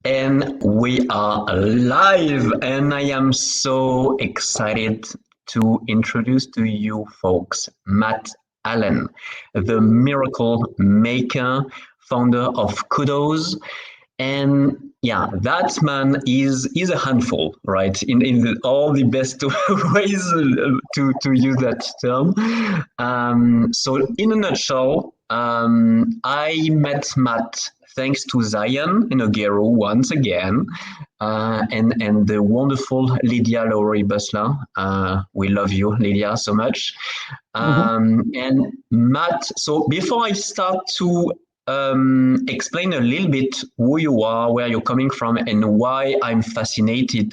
And we are live, and I am so excited to introduce to you folks Matt Allen, the miracle maker, founder of Kudos. And yeah, that man is a handful, right? All the best ways to use that term. So, in a nutshell, I met Matt thanks to Zion Inogero once again, and the wonderful Lydia Lowry Busler. We love you, Lydia, so much. Mhm. And Matt, so before I start to explain a little bit who you are, where you're coming from, and why I'm fascinated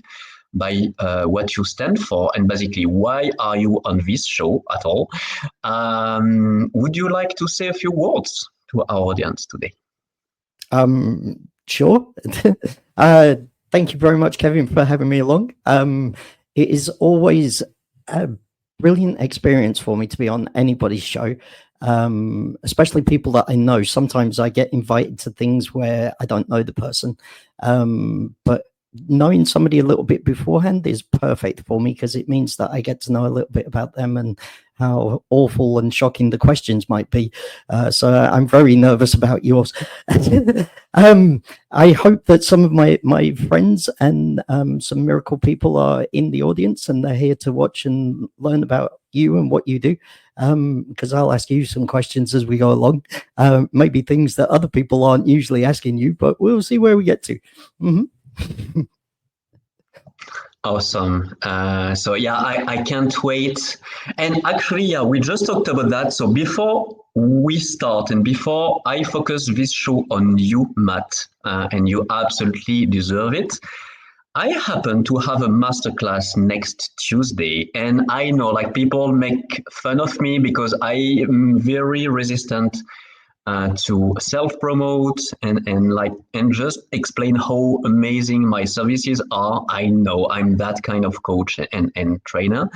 by what you stand for, and basically why are you on this show at all? Would you like to say a few words to our audience today? Sure. Thank you very much, Kevin, for having me along. It is always a brilliant experience for me to be on anybody's show, especially people that I know. Sometimes I get invited to things where I don't know the person, but knowing somebody a little bit beforehand is perfect for me because it means that I get to know a little bit about them and how awful and shocking the questions might be. So I'm very nervous about yours. I hope that some of my friends and some miracle people are in the audience and they're here to watch and learn about you and what you do. Because I'll ask you some questions as we go along, maybe things that other people aren't usually asking you, but we'll see where we get to. Mm-hmm. Awesome. So yeah, I can't wait. And actually, yeah, we just talked about that. So before we start and before I focus this show on you, Matt, and you absolutely deserve it, I happen to have a masterclass next Tuesday, and I know like people make fun of me because I am very resistant to self-promote and just explain how amazing my services are. I know I'm that kind of coach and trainer.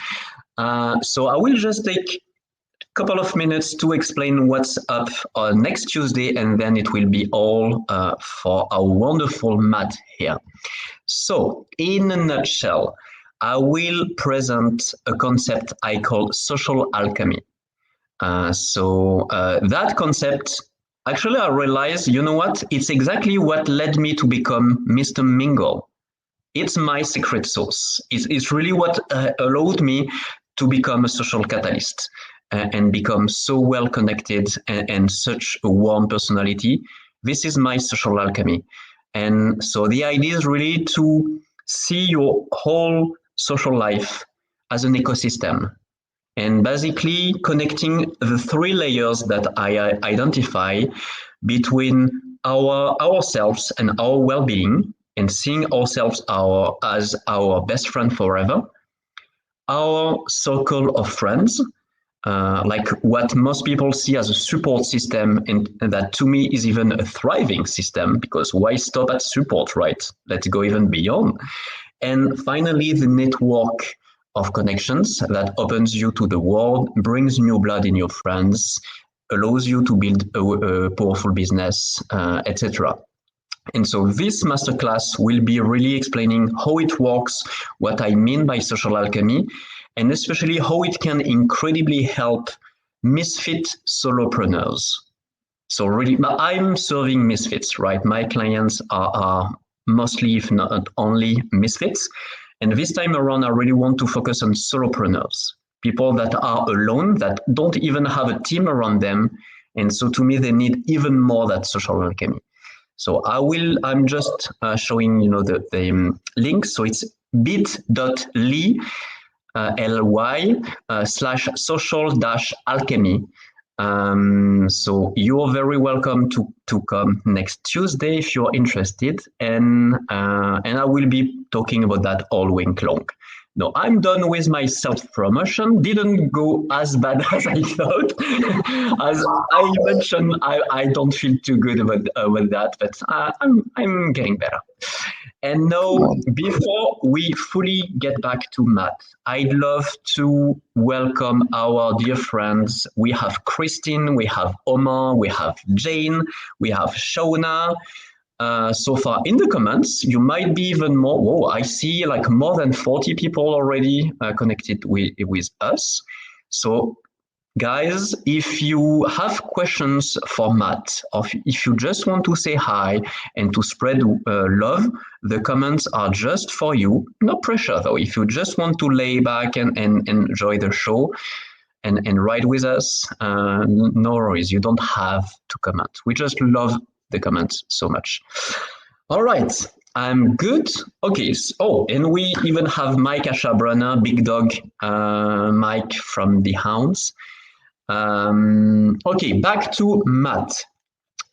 So I will just take a couple of minutes to explain what's up next Tuesday, and then it will be all for our wonderful Matt here. So, in a nutshell, I will present a concept I call social alchemy. That concept, actually, I realized, you know what? It's exactly what led me to become Mr. Mingle. It's my secret sauce. It's really what allowed me to become a social catalyst and become so well connected and such a warm personality. This is my social alchemy. And so the idea is really to see your whole social life as an ecosystem and basically connecting the three layers that I identify between ourselves and our well-being and seeing ourselves as our best friend forever, our circle of friends, like what most people see as a support system, and that to me is even a thriving system because why stop at support, right? Let's go even beyond. And finally, the network of connections that opens you to the world, brings new blood in your friends, allows you to build a powerful business, etc. And so this masterclass will be really explaining how it works, what I mean by social alchemy, and especially how it can incredibly help misfit solopreneurs. So really, I'm serving misfits, right? My clients are mostly, if not only, misfits. And this time around, I really want to focus on solopreneurs, people that are alone, that don't even have a team around them. And so to me, they need even more that social alchemy. So I'm just showing, the link. So it's bit.ly, ly, /social dash alchemy. So you're very welcome to come next Tuesday if you're interested, and I will be talking about that all week long. No, I'm done with my self promotion. Didn't go as bad as I thought. As I mentioned, I don't feel too good about that, but I'm getting better. And Come now, on. before we fully get back to Matt, I'd love to welcome our dear friends. We have Christine, we have Omar, we have Jane, we have Shauna. so far in the comments. You might be even more. Whoa, I see like more than 40 people already connected with us. So guys, if you have questions for Matt, or if you just want to say hi and to spread love, the comments are just for you. No pressure though. If you just want to lay back and enjoy the show and ride with us, no worries. You don't have to comment. We just love the comments so much. All right. I'm good. Okay. Oh, and we even have Mike Ashabrana, Big Dog Mike from the Hounds. Okay, back to Matt.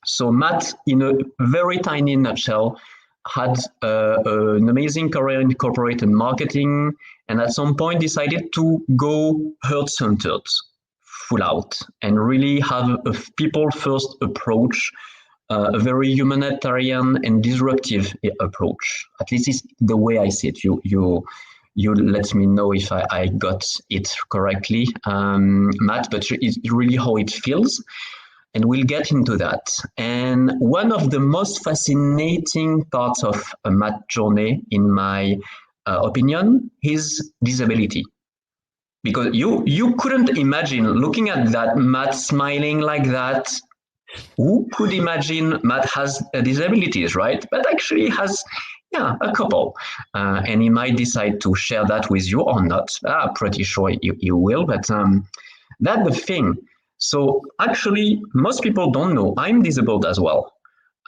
So Matt, in a very tiny nutshell, had an amazing career in corporate and marketing, and at some point decided to go heart-centered, full out, and really have a people-first approach, a very humanitarian and disruptive approach. At least it's the way I see it. You let me know if I got it correctly, Matt, but it's really how it feels. And we'll get into that. And one of the most fascinating parts of Matt's journey, in my opinion, is disability. Because you couldn't imagine looking at that Matt smiling like that. Who could imagine Matt has disabilities, right? But actually has, yeah, a couple. And he might decide to share that with you or not. Pretty sure you will, but that's the thing. So actually, most people don't know I'm disabled as well.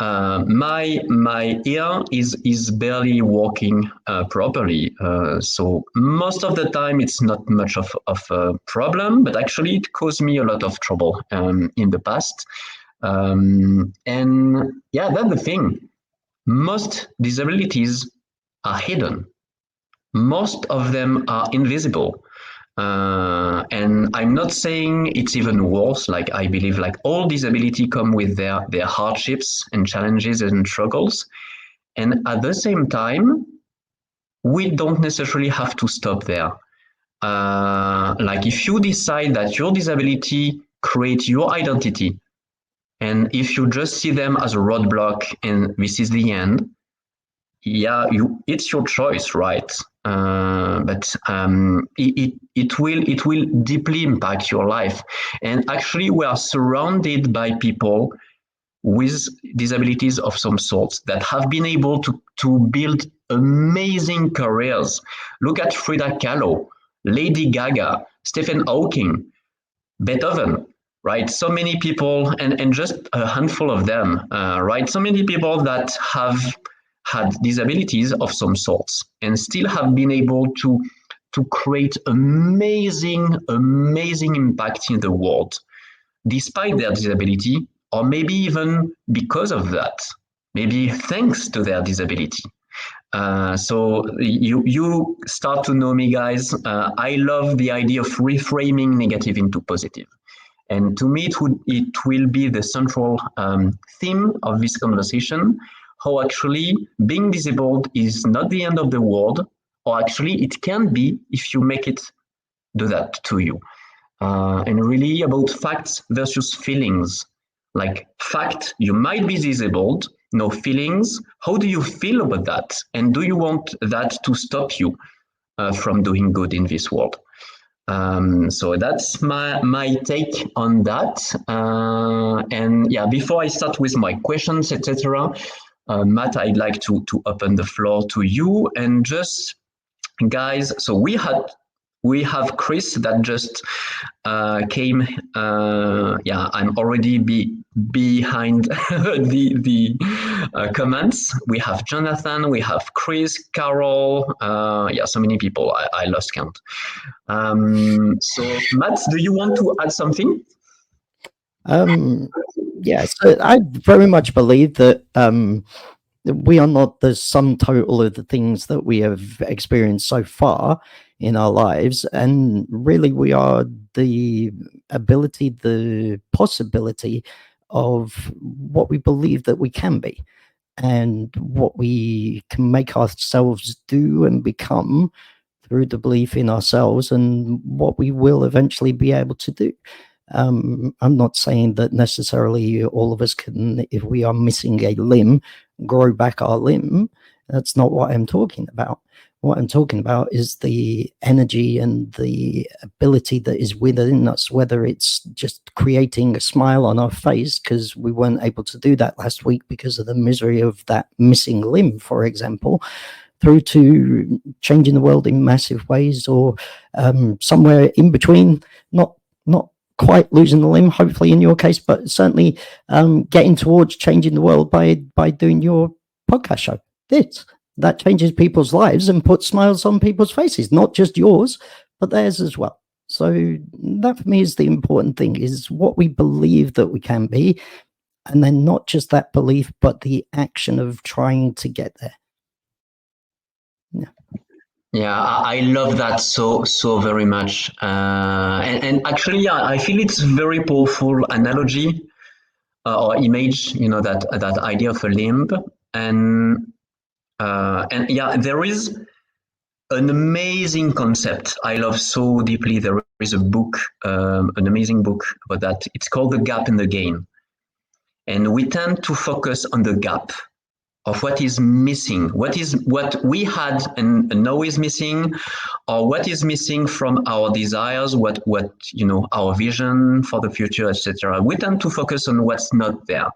My ear is barely working properly. So most of the time, it's not much of a problem, but actually, it caused me a lot of trouble in the past. And yeah, that's the thing. Most disabilities are hidden. Most of them are invisible. And I'm not saying it's even worse. Like I believe like all disability come with their hardships and challenges and struggles. And at the same time, we don't necessarily have to stop there. Like if you decide that your disability creates your identity, and if you just see them as a roadblock and this is the end, yeah, it's your choice, right? But it will deeply impact your life. And actually, we are surrounded by people with disabilities of some sort that have been able to build amazing careers. Look at Frida Kahlo, Lady Gaga, Stephen Hawking, Beethoven, right? So many people, and just a handful of them, right? So many people that have had disabilities of some sorts and still have been able to create amazing impact in the world, despite their disability, or maybe even because of that, maybe thanks to their disability. So you start to know me, guys. I love the idea of reframing negative into positive. And to me, it will be the central theme of this conversation, how actually being disabled is not the end of the world, or actually it can be if you make it do that to you. And really about facts versus feelings. Like fact, you might be disabled, no feelings. How do you feel about that? And do you want that to stop you from doing good in this world? So that's my take on that. And yeah, before I start with my questions, etc., Matt, I'd like to open the floor to you and just guys. So we have Chris that just came. Yeah, I'm already behind the comments. We have Jonathan, we have Chris, Carol. Yeah, so many people. I lost count. So Matt, do you want to add something? Yes, I very much believe that we are not the sum total of the things that we have experienced so far in our lives, and really we are the ability, the possibility of what we believe that we can be and what we can make ourselves do and become through the belief in ourselves and what we will eventually be able to do. I'm not saying that necessarily all of us can, if we are missing a limb, grow back our limb. That's not what I'm talking about. What I'm talking about is the energy and the ability that is within us, whether it's just creating a smile on our face because we weren't able to do that last week because of the misery of that missing limb, for example, through to changing the world in massive ways, or somewhere in between, not quite losing the limb, hopefully in your case, but certainly getting towards changing the world by doing your podcast show. That changes people's lives and puts smiles on people's faces, not just yours, but theirs as well. So that for me is the important thing, is what we believe that we can be, and then not just that belief, but the action of trying to get there. Yeah, I love that so very much, and actually, yeah, I feel it's very powerful analogy or image. That idea of a limb, and yeah, there is an amazing concept I love so deeply. There is a book, an amazing book about that. It's called The Gap and the Gain, and we tend to focus on the gap of what is missing, what we had and now is missing, or what is missing from our desires, what our vision for the future, etc. We tend to focus on what's not there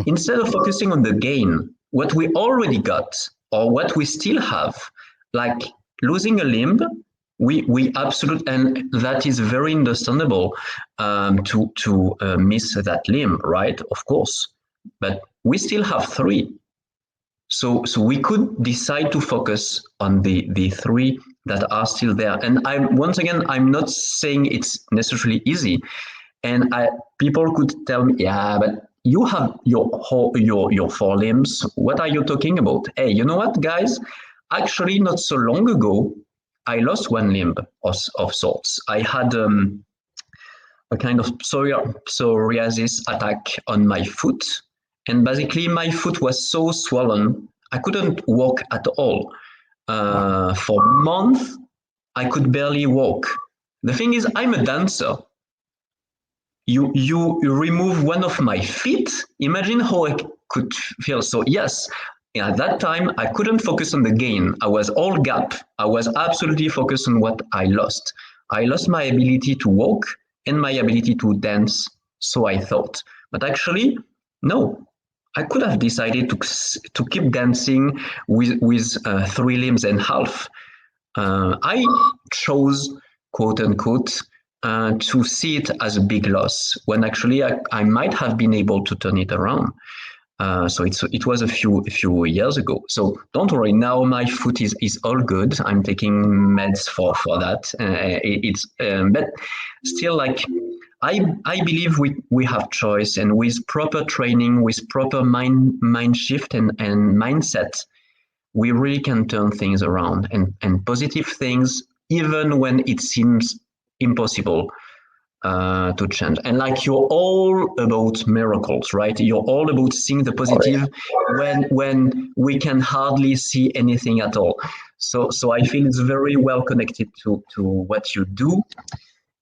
instead of focusing on the gain, what we already got or what we still have, like losing a limb. We absolutely, and that is very understandable, to miss that limb, right? Of course, but we still have three. So we could decide to focus on the three that are still there. And I'm not saying it's necessarily easy. And people could tell me, yeah, but you have your four limbs. What are you talking about? Hey, you know what, guys? Actually, not so long ago, I lost one limb of sorts. I had a kind of psoriasis attack on my foot. And basically, my foot was so swollen, I couldn't walk at all. For months, I could barely walk. The thing is, I'm a dancer. You remove one of my feet. Imagine how I could feel. So yes, at that time, I couldn't focus on the gain. I was all gap. I was absolutely focused on what I lost. I lost my ability to walk and my ability to dance, so I thought. But actually, no. I could have decided to keep dancing with three limbs and half. I chose, quote unquote, to see it as a big loss when actually I might have been able to turn it around. So it was a few years ago. So don't worry. Now my foot is all good. I'm taking meds for that. But still, like I believe we have choice, and with proper training, with proper mind shift and mindset, we really can turn things around and positive things, even when it seems impossible to change. And like you're all about miracles, right? You're all about seeing the positive when we can hardly see anything at all. So I feel it's very well connected to what you do.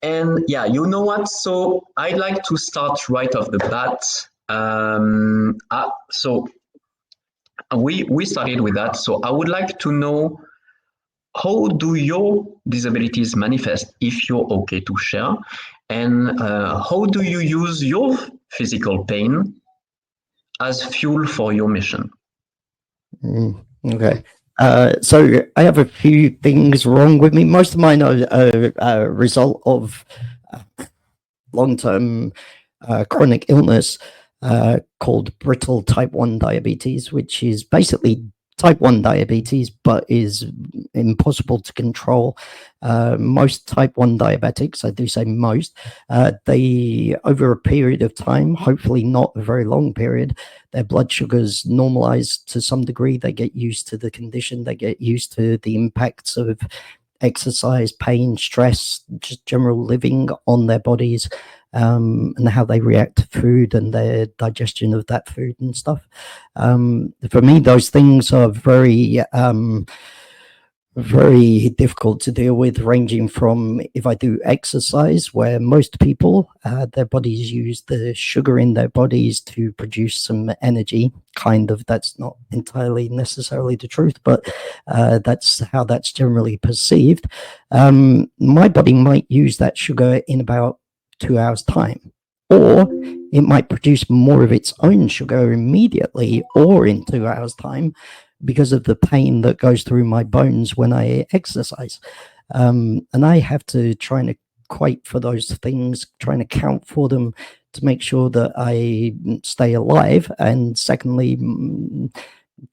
And yeah, you know what? So I'd like to start right off the bat. So we started with that. So I would like to know, how do your disabilities manifest, if you're okay to share? And how do you use your physical pain as fuel for your mission? Okay. So I have a few things wrong with me. Most of mine are a result of long-term chronic illness called brittle type 1 diabetes, which is basically type 1 diabetes, but is impossible to control. Most type 1 diabetics, I do say most, they, over a period of time, hopefully not a very long period, their blood sugars normalize to some degree. They get used to the condition. They get used to the impacts of exercise, pain, stress, just general living on their bodies, and how they react to food and their digestion of that food and stuff. For me, those things are very very difficult to deal with, ranging from if I do exercise, where most people, their bodies use the sugar in their bodies to produce some energy. Kind of, that's not entirely necessarily the truth, but that's how that's generally perceived. My body might use that sugar in about 2 hours' time, or it might produce more of its own sugar immediately or in 2 hours' time, because of the pain that goes through my bones when I exercise. And I have to try and equate for those things, trying to count for them to make sure that I stay alive. And secondly,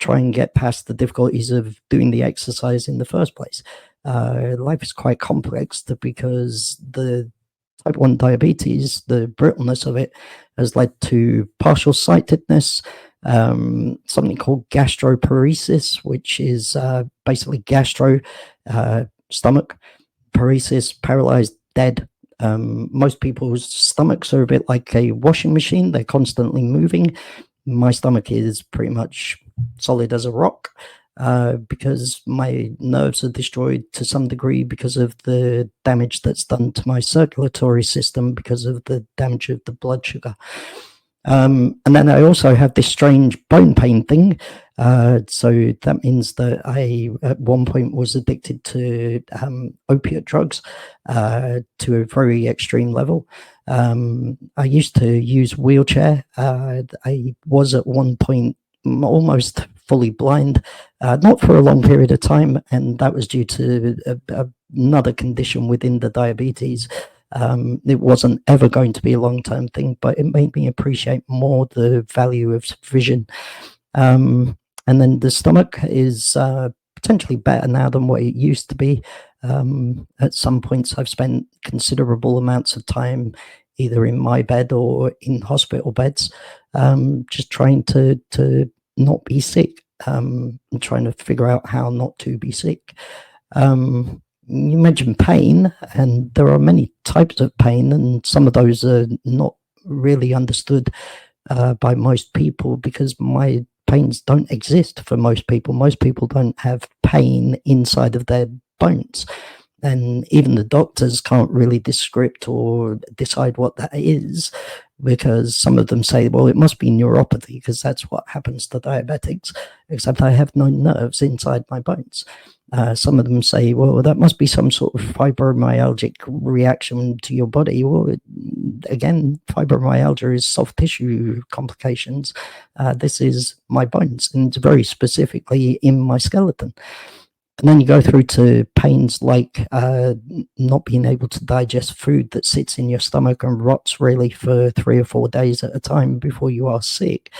try and get past the difficulties of doing the exercise in the first place. Life is quite complex because the type 1 diabetes, the brittleness of it, has led to partial sightedness, something called gastroparesis, which is basically gastro, stomach, paresis, paralyzed, dead. Most people's stomachs are a bit like a washing machine. They're constantly moving. My stomach is pretty much solid as a rock, because my nerves are destroyed to some degree because of the damage that's done to my circulatory system because of the damage of the blood sugar. And then I also have this strange bone pain thing. So that means that I, at one point, was addicted to opiate drugs to a very extreme level. I used to use wheelchair. I was at one point almost fully blind, not for a long period of time, and that was due to another condition within the diabetes. It wasn't ever going to be a long-term thing, but it made me appreciate more the value of vision. And then the stomach is potentially better now than what it used to be. At some points, I've spent considerable amounts of time either in my bed or in hospital beds, just trying to not be sick, and trying to figure out how not to be sick. You mentioned pain, and there are many types of pain, and some of those are not really understood by most people, because my pains don't exist for most people. Most people don't have pain inside of their bones, and even the doctors can't really descript or decide what that is, because some of them say, well, it must be neuropathy because that's what happens to diabetics, except I have no nerves inside my bones. Some of them say, well, that must be some sort of fibromyalgic reaction to your body. Well, again, fibromyalgia is soft tissue complications. This is my bones, and very specifically in my skeleton. And then you go through to pains like not being able to digest food that sits in your stomach and rots really for 3 or 4 days at a time before you are sick.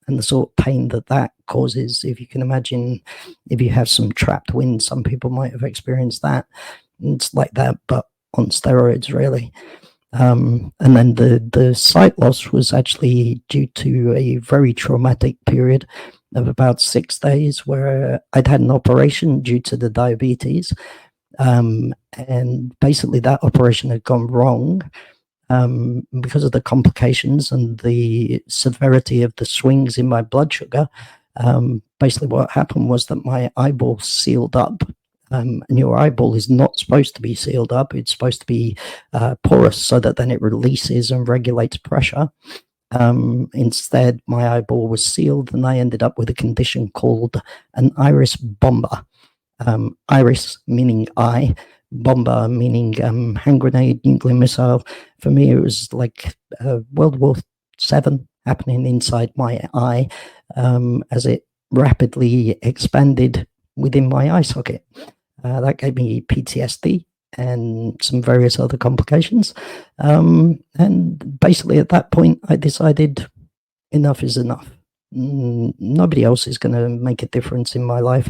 And the sort of pain that that causes, if you can imagine, if you have some trapped wind, some people might have experienced that. It's like that, but on steroids, really. And then the sight loss was actually due to a very traumatic period of about 6 days where I'd had an operation due to the diabetes. And basically that operation had gone wrong. Because of the complications and the severity of the swings in my blood sugar. Basically what happened was that my eyeball sealed up. And your eyeball is not supposed to be sealed up. It's supposed to be porous so that then it releases and regulates pressure. Instead, my eyeball was sealed, and I ended up with a condition called an iris bomba. Iris meaning eye, bomba meaning hand grenade, nuclear missile. For me, it was like World War VII happening inside my eye, as it rapidly expanded within my eye socket. That gave me PTSD and some various other complications. And basically at that point, I decided enough is enough. Nobody else is going to make a difference in my life.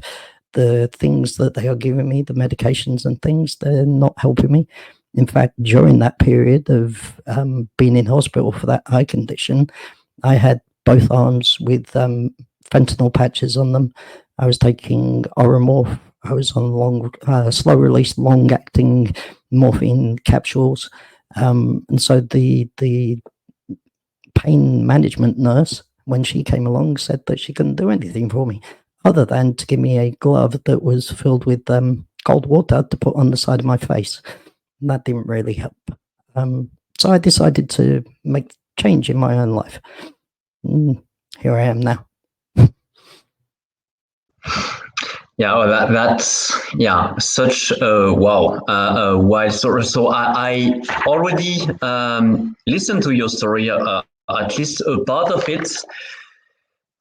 The things that they are giving me, the medications and things, they're not helping me. In fact, during that period of being in hospital for that eye condition, I had both arms with fentanyl patches on them. I was taking Oromorph. I was on long, slow-release, long-acting morphine capsules. And so the pain management nurse, when she came along, said that she couldn't do anything for me. other than to give me a glove that was filled with cold water to put on the side of my face. And that didn't really help. So I decided to make change in my own life. Here I am now. Yeah, well, that's such a wow, wild story. So I already listened to your story, at least a part of it,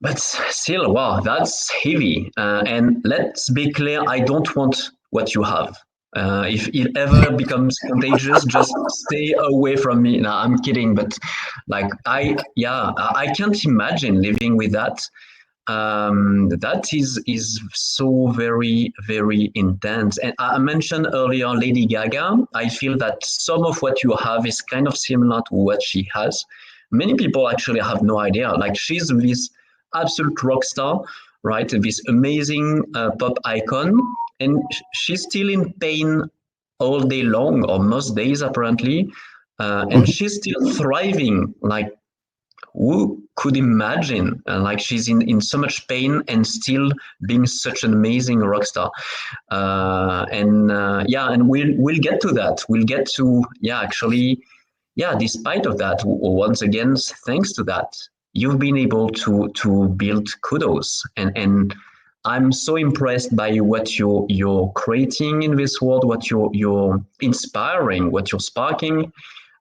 but still, wow, that's heavy. And let's be clear, I don't want what you have. If it ever becomes contagious, just stay away from me. No, I'm kidding, but like I can't imagine living with that. That is so very intense. And I mentioned earlier Lady Gaga. I feel that some of what you have is kind of similar to what she has. Many people actually have no idea. Like she's this absolute rock star, right? This amazing pop icon, and she's still in pain all day long, or most days apparently, and she's still thriving. Like who could imagine like she's in so much pain and still being such an amazing rock star, and we'll get to that. We'll get to actually, despite of that, once again, thanks to that, you've been able to build Kudos, and I'm so impressed by what you're creating in this world, what you're inspiring, what you're sparking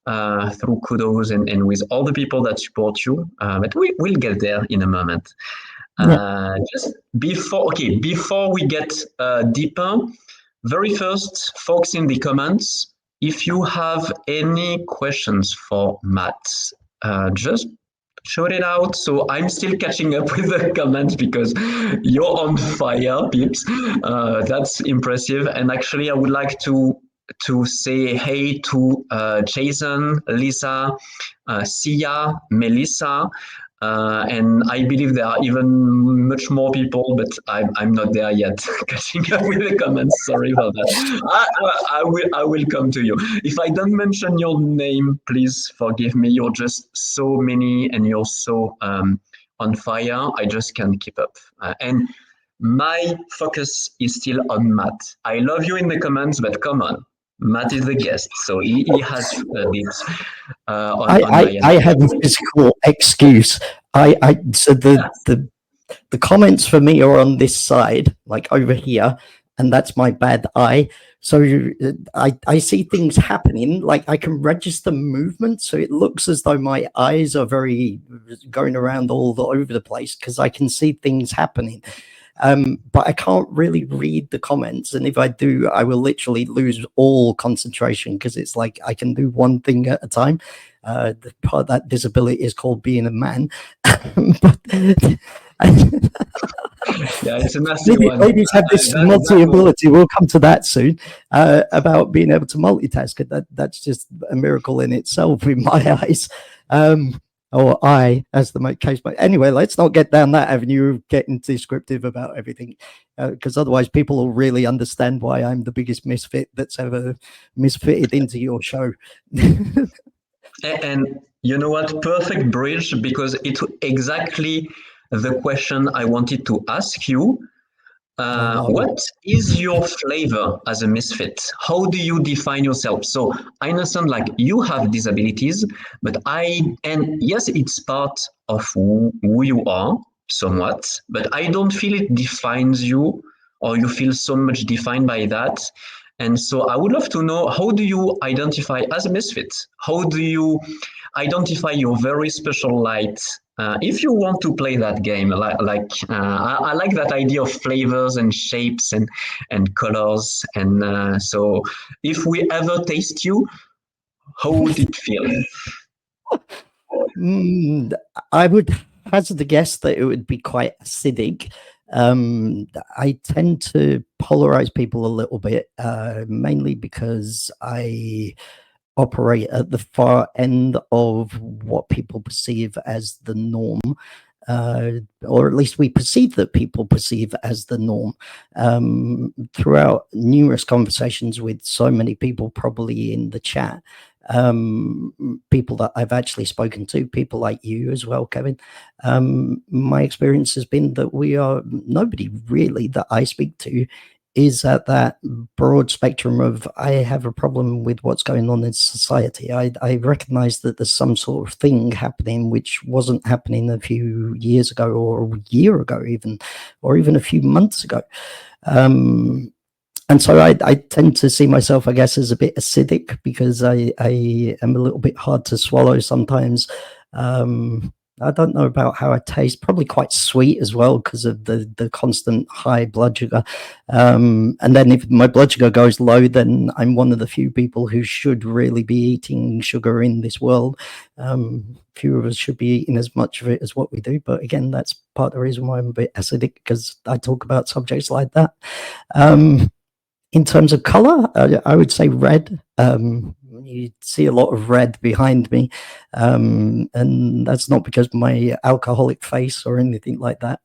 through Kudos, and with all the people that support you. But we'll get there in a moment. Just before we get deeper, very first, folks in the comments, if you have any questions for Matt, just shout it out. So I'm still catching up with the comments because you're on fire, peeps. That's impressive. And actually, I would like to say hey to Jason, Lisa, Sia, Melissa, and I believe there are even much more people, but I'm not there yet. Catching up with the comments. Sorry about that. I will come to you. If I don't mention your name, please forgive me. You're just so many, and you're so on fire. I just can't keep up. And my focus is still on Matt. I love you in the comments, but come on. Matt is the guest, so he has this on my I have a physical excuse. So the comments for me are on this side, like over here, and that's my bad eye. So I see things happening, like I can register movement, so it looks as though my eyes are very going around over the place because I can see things happening. But I can't really read the comments, and if I do, I will literally lose all concentration because it's like I can do one thing at a time. The part of that disability is called being a man. But it's a massive one. Ladies have this multi-ability. We'll come to that soon about being able to multitask. That's just a miracle in itself in my eyes. Or I, as the case. But anyway, let's not get down that avenue of getting descriptive about everything, because otherwise people will really understand why I'm the biggest misfit that's ever misfitted into your show. And you know what? Perfect bridge, because it's exactly the question I wanted to ask you. What is your flavor as a misfit? How do you define yourself? So I understand like you have disabilities, but and yes, it's part of who you are somewhat, but I don't feel it defines you, or you feel so much defined by that. And so I would love to know, how do you identify as a misfit? How do you identify your very special light? If you want to play that game, I like that idea of flavors and shapes and colors. And so, if we ever taste you, how would it feel? I would hazard the guess that it would be quite acidic. I tend to polarize people a little bit, mainly because I operate at the far end of what people perceive as the norm. Or at least we perceive that people perceive as the norm. Throughout numerous conversations with so many people, probably in the chat, people that I've actually spoken to, people like you as well, Kevin, my experience has been that nobody really that I speak to is at that broad spectrum of, I have a problem with what's going on in society. I recognize that there's some sort of thing happening which wasn't happening a few years ago, or a year ago even, or even a few months ago. And so I tend to see myself, I guess, as a bit acidic, because I am a little bit hard to swallow sometimes. I don't know about how I taste. Probably quite sweet as well, because of the constant high blood sugar. And then if my blood sugar goes low, then I'm one of the few people who should really be eating sugar in this world. Few of us should be eating as much of it as what we do. But again, that's part of the reason why I'm a bit acidic, because I talk about subjects like that. In terms of color, I would say red. You see a lot of red behind me, and that's not because of my alcoholic face or anything like that.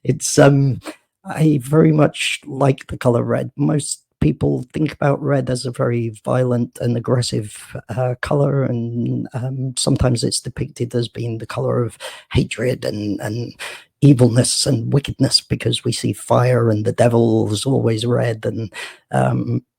It's I very much like the color red. Most people think about red as a very violent and aggressive color, and sometimes it's depicted as being the color of hatred and evilness and wickedness, because we see fire and the devil is always red, and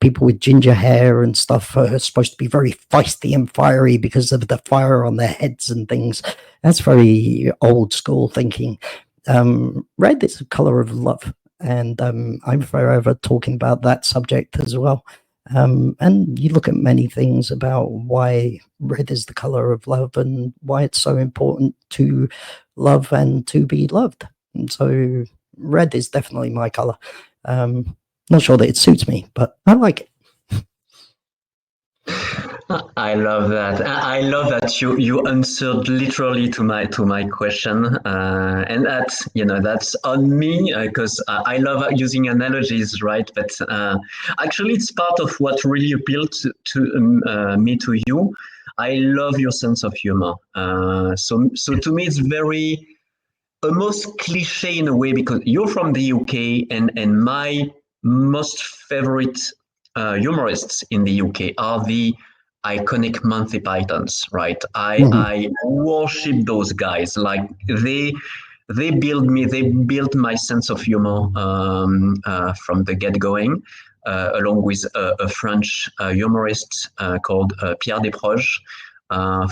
people with ginger hair and stuff are supposed to be very feisty and fiery because of the fire on their heads and things. That's very old school thinking. Red is a color of love, and I'm forever talking about that subject as well. And you look at many things about why red is the color of love, and why it's so important to love and to be loved. And so red is definitely my color. Not sure that it suits me, but I like it. I love that. I love that you answered literally to my question, and that's on me, because I love using analogies, right? But actually, it's part of what really appealed to me to you. I love your sense of humor. So to me, it's very almost cliche in a way, because you're from the UK, and my most favorite humorists in the UK are the iconic Monty Pythons, right? I worship those guys. Like they built my sense of humor from the get going, along with a French humorist called Pierre Desproges.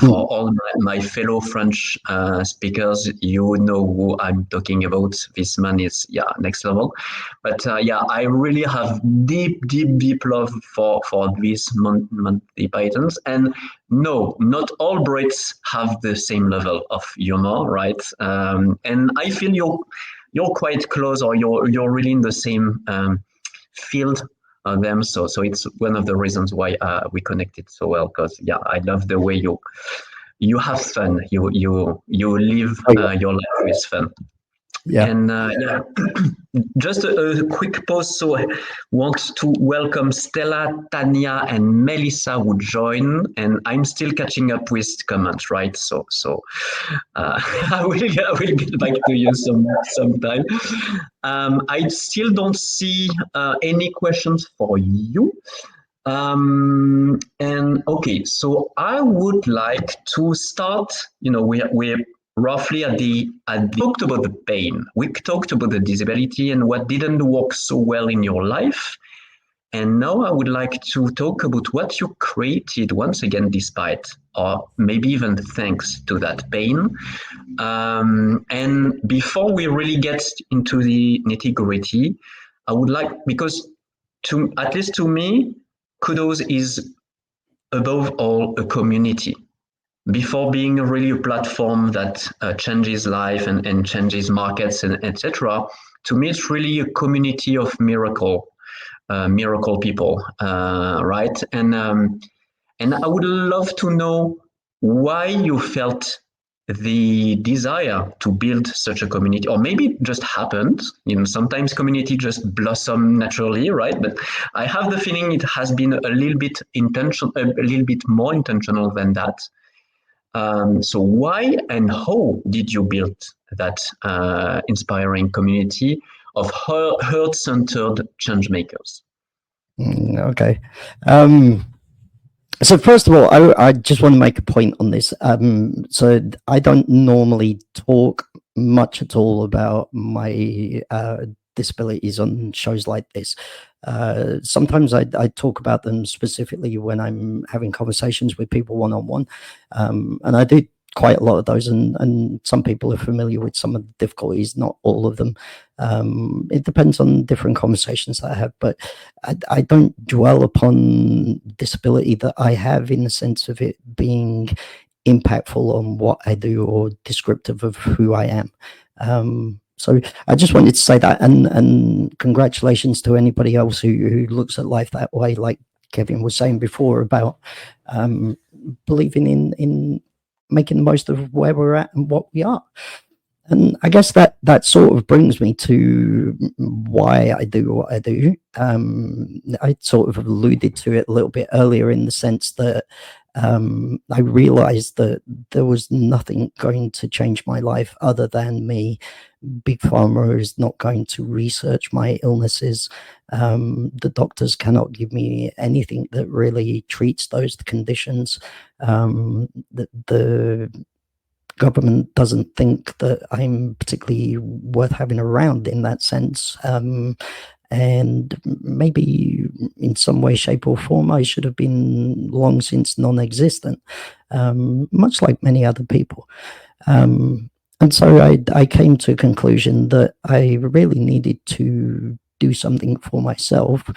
For all my fellow French speakers, you know who I'm talking about. This man is next level. But I really have deep love for these Monty Pythons. And no, not all Brits have the same level of humor, right? And I feel you're quite close, or you're really in the same field of them. So it's one of the reasons why we connected so well, because I love the way you have fun. You live your life with fun. Yeah. And just a quick pause. So I want to welcome Stella, Tanya, and Melissa who join. And I'm still catching up with comments, right? So I will get back to you sometime. I still don't see any questions for you. And okay, so I would like to start. We're roughly at the talked about the pain. We talked about the disability and what didn't work so well in your life. And now I would like to talk about what you created once again, despite, or maybe even thanks to that pain. And before we really get into the nitty-gritty, I would like, because at least to me, Kudos is above all a community. Before being really a platform that changes life and changes markets and etc., to me it's really a community of miracle people, right? And I would love to know why you felt the desire to build such a community, or maybe it just happened. Sometimes community just blossom naturally, right? But I have the feeling it has been a little bit more intentional than that. So why and how did you build that inspiring community of heart-centered change makers? Okay. So first of all, I just want to make a point on this. So I don't normally talk much at all about my disabilities on shows like this. Sometimes I talk about them specifically when I'm having conversations with people one-on-one, and I do quite a lot of those, and some people are familiar with some of the difficulties, not all of them. It depends on different conversations that I have, but I don't dwell upon disability that I have in the sense of it being impactful on what I do or descriptive of who I am. So I just wanted to say that, and congratulations to anybody else who looks at life that way, like Kevin was saying before about believing in making the most of where we're at and what we are. And I guess that sort of brings me to why I do what I do. I sort of alluded to it a little bit earlier in the sense that I realized that there was nothing going to change my life other than me. Big Pharma is not going to research my illnesses. The doctors cannot give me anything that really treats those conditions. The government doesn't think that I'm particularly worth having around in that sense. And maybe in some way, shape, or form, I should have been long since non-existent, much like many other people. And so I came to a conclusion that I really needed to do something for myself.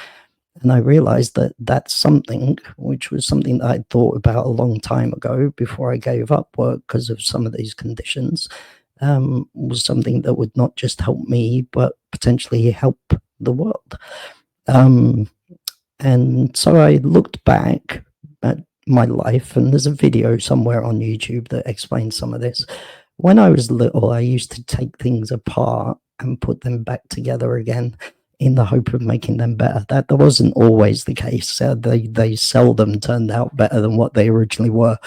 And I realized that that's something, which was something that I'd thought about a long time ago before I gave up work because of some of these conditions, was something that would not just help me, but potentially help the world. And so I looked back at my life, and there's a video somewhere on YouTube that explains some of this. When I was little, I used to take things apart and put them back together again in the hope of making them better. That wasn't always the case. They seldom turned out better than what they originally were.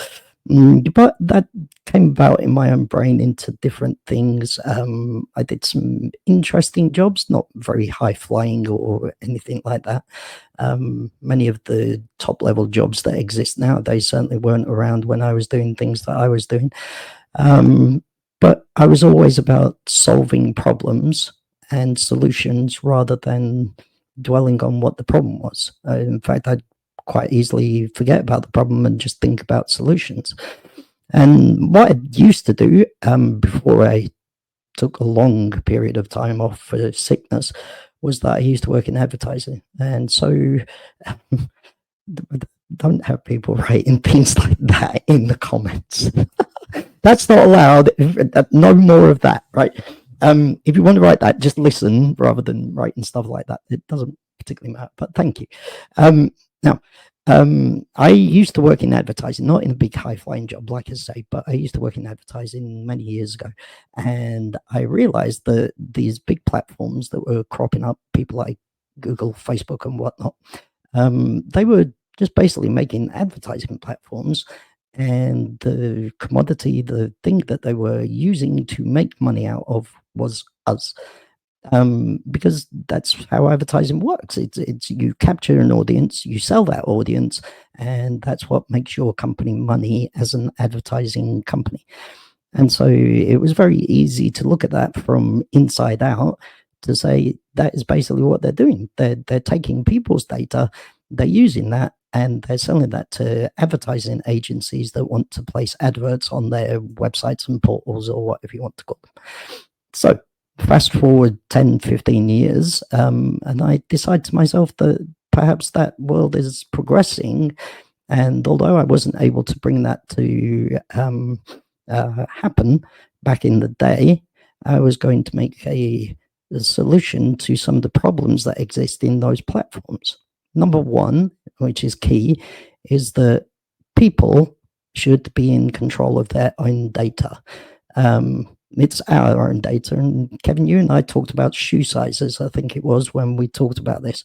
But that came about in my own brain into different things. I did some interesting jobs, not very high flying or anything like that. Many of the top level jobs that exist now, they certainly weren't around when I was doing things that I was doing. But I was always about solving problems and solutions rather than dwelling on what the problem was. In fact, I'd quite easily forget about the problem and just think about solutions. And what I used to do before I took a long period of time off for sickness was that I used to work in advertising. And so don't have people writing things like that in the comments. That's not allowed. No more of that, right? If you want to write that, just listen rather than writing stuff like that. It doesn't particularly matter, but thank you. Now, I used to work in advertising, not in a big high-flying job, like I say, but I used to work in advertising many years ago. And I realized that these big platforms that were cropping up, people like Google, Facebook, and whatnot, they were just basically making advertising platforms. And the commodity, the thing that they were using to make money out of was us. Because that's how advertising works. It's you capture an audience, you sell that audience, and that's what makes your company money as an advertising company. And so it was very easy to look at that from inside out to say that is basically what they're doing. They're taking people's data, they're using that, and they're selling that to advertising agencies that want to place adverts on their websites and portals or whatever you want to call them. So fast forward 10, 15 years, and I decide to myself that perhaps that world is progressing. And although I wasn't able to bring that to happen back in the day, I was going to make a solution to some of the problems that exist in those platforms. Number one, which is key, is that people should be in control of their own data. It's our own data. And Kevin, you and I talked about shoe sizes, I think it was, when we talked about this.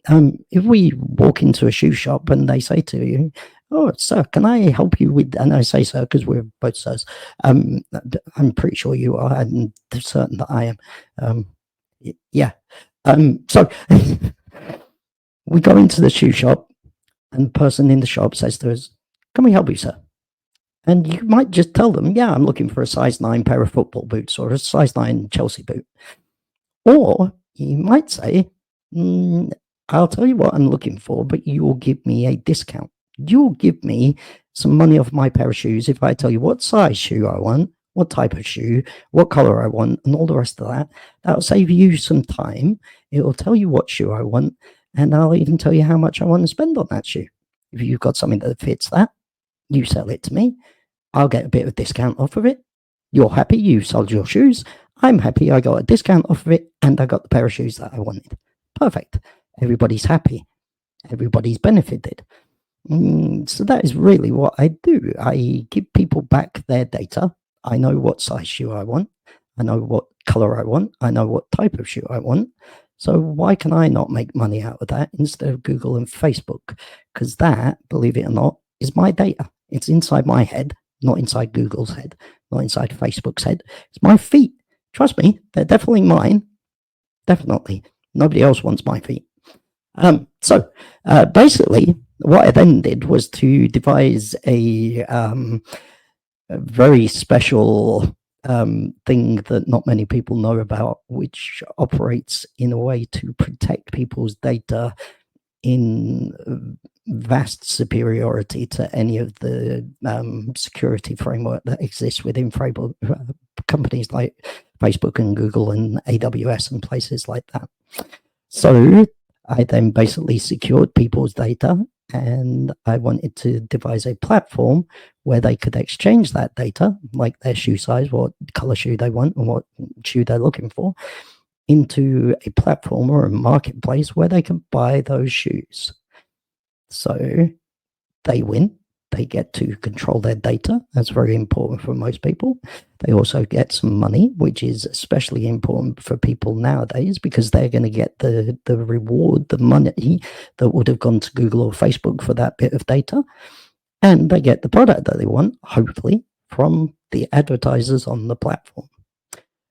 If we walk into a shoe shop and they say to you, "Oh, sir, can I help you with," and I say sir because we're both sirs. I'm pretty sure you are, and certain that I am. Yeah. So we go into the shoe shop. and the person in the shop says to us, "Can we help you, sir?" And you might just tell them, "Yeah, I'm looking for a size 9 pair of football boots or a size 9 Chelsea boot." Or you might say, "I'll tell you what I'm looking for, but you will give me a discount. You'll give me some money off my pair of shoes if I tell you what size shoe I want, what type of shoe, what color I want, and all the rest of that. That'll save you some time. It will tell you what shoe I want, and I'll even tell you how much I want to spend on that shoe. If you've got something that fits that, you sell it to me. I'll get a bit of discount off of it. You're happy, you sold your shoes. I'm happy, I got a discount off of it, and I got the pair of shoes that I wanted. Perfect. Everybody's happy. Everybody's benefited." So that is really what I do. I give people back their data. I know what size shoe I want. I know what color I want. I know what type of shoe I want. So why can I not make money out of that instead of Google and Facebook? Because that, believe it or not, is my data. It's inside my head, not inside Google's head, not inside Facebook's head. It's my feet. Trust me, they're definitely mine. Definitely. Nobody else wants my feet. So basically, what I then did was to devise a very special thing that not many people know about, which operates in a way to protect people's data in vast superiority to any of the security framework that exists within companies like Facebook and Google and AWS and places like that. So I then basically secured people's data, and I wanted to devise a platform where they could exchange that data, like their shoe size, what color shoe they want, and what shoe they're looking for, into a platform or a marketplace where they can buy those shoes. So they win. They get to control their data. That's very important for most people. They also get some money, which is especially important for people nowadays because they're going to get the reward, the money that would have gone to Google or Facebook for that bit of data. And they get the product that they want, hopefully, from the advertisers on the platform.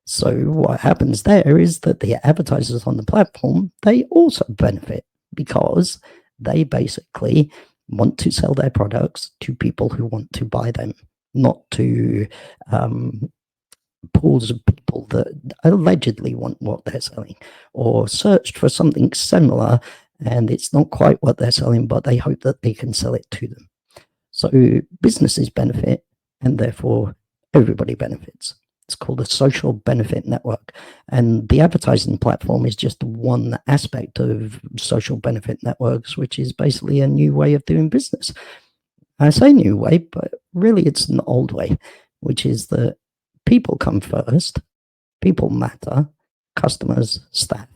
So what happens there is that the advertisers on the platform, they also benefit because they basically want to sell their products to people who want to buy them, not to pools of people that allegedly want what they're selling or searched for something similar and it's not quite what they're selling, but they hope that they can sell it to them. So businesses benefit and therefore everybody benefits. It's called a social benefit network. And the advertising platform is just one aspect of social benefit networks, which is basically a new way of doing business. I say new way, but really it's an old way, which is that people come first, people matter, customers, staff.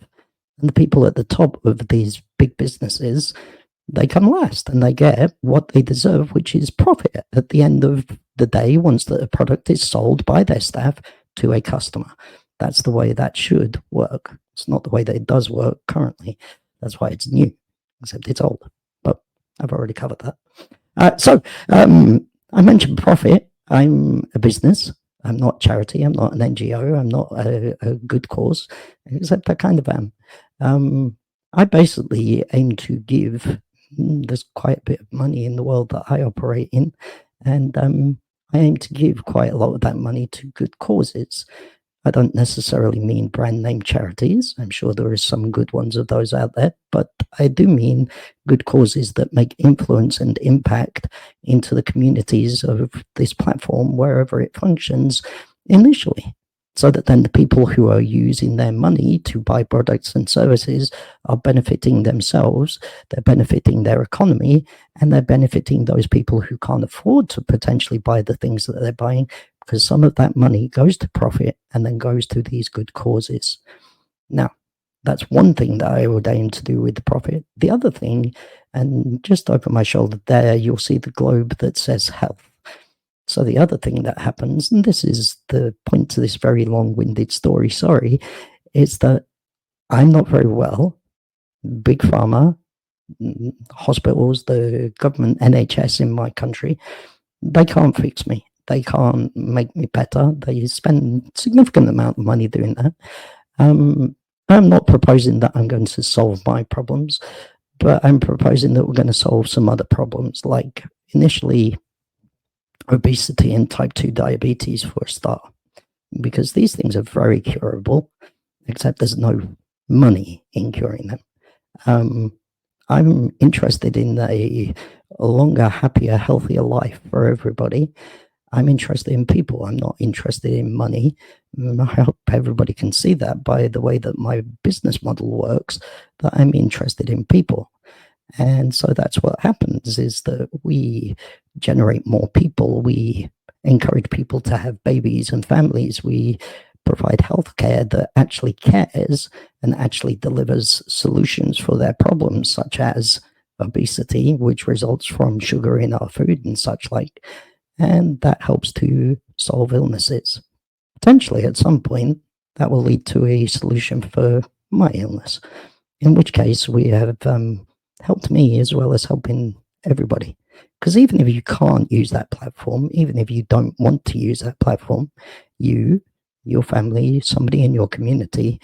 And the people at the top of these big businesses, they come last and they get what they deserve, which is profit at the end of the day once the product is sold by their staff to a customer. That's the way that should work. It's not the way that it does work currently. That's why it's new, except it's old. But I've already covered that. So I mentioned profit. I'm a business. I'm not charity. I'm not an NGO. I'm not a good cause, except I kind of am. I basically aim to give. There's quite a bit of money in the world that I operate in, and I aim to give quite a lot of that money to good causes. I don't necessarily mean brand name charities. I'm sure there is some good ones of those out there, but I do mean good causes that make influence and impact into the communities of this platform wherever it functions initially. So that then the people who are using their money to buy products and services are benefiting themselves, they're benefiting their economy, and they're benefiting those people who can't afford to potentially buy the things that they're buying, because some of that money goes to profit and then goes to these good causes. Now, that's one thing that I would aim to do with the profit. The other thing, and just over my shoulder there, you'll see the globe that says health. So the other thing that happens, and this is the point to this very long-winded story, sorry, is that I'm not very well. Big pharma, hospitals, the government, NHS in my country, they can't fix me. They can't make me better. They spend a significant amount of money doing that. I'm not proposing that I'm going to solve my problems, but I'm proposing that we're going to solve some other problems, like initially obesity and type 2 diabetes for a start, because these things are very curable, except there's no money in curing them. I'm interested in a longer, happier, healthier life for everybody. I'm interested in people. I'm not interested in money. I hope everybody can see that by the way that my business model works, that I'm interested in people. And so that's what happens, is that we generate more people. We encourage people to have babies and families. We provide healthcare that actually cares and actually delivers solutions for their problems, such as obesity, which results from sugar in our food and such like. And that helps to solve illnesses. Potentially, at some point, that will lead to a solution for my illness, in which case we have helped me as well as helping everybody. Because even if you can't use that platform, even if you don't want to use that platform, you, your family, somebody in your community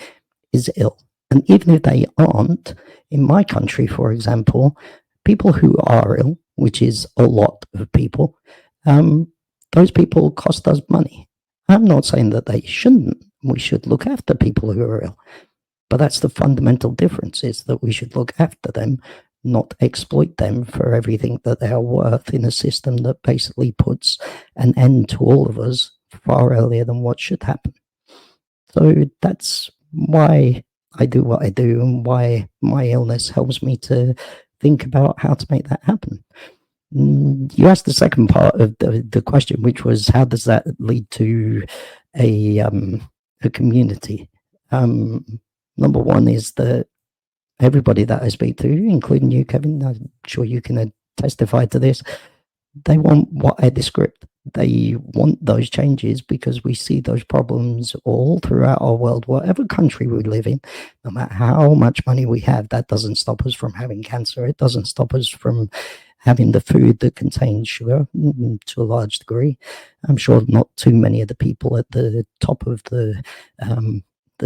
is ill. And even if they aren't, in my country, for example, people who are ill, which is a lot of people, those people cost us money. I'm not saying that they shouldn't. We should look after people who are ill. But that's the fundamental difference, is that we should look after them, not exploit them for everything that they are worth in a system that basically puts an end to all of us far earlier than what should happen. So that's why I do what I do, and why my illness helps me to think about how to make that happen. You asked the second part of the question, which was how does that lead to a community? Number one is that everybody that I speak to, including you, Kevin, I'm sure you can testify to this, they want what I described. They want those changes because we see those problems all throughout our world, whatever country we live in. No matter how much money we have, that doesn't stop us from having cancer. It doesn't stop us from having the food that contains sugar to a large degree. I'm sure not too many of the people at the top of the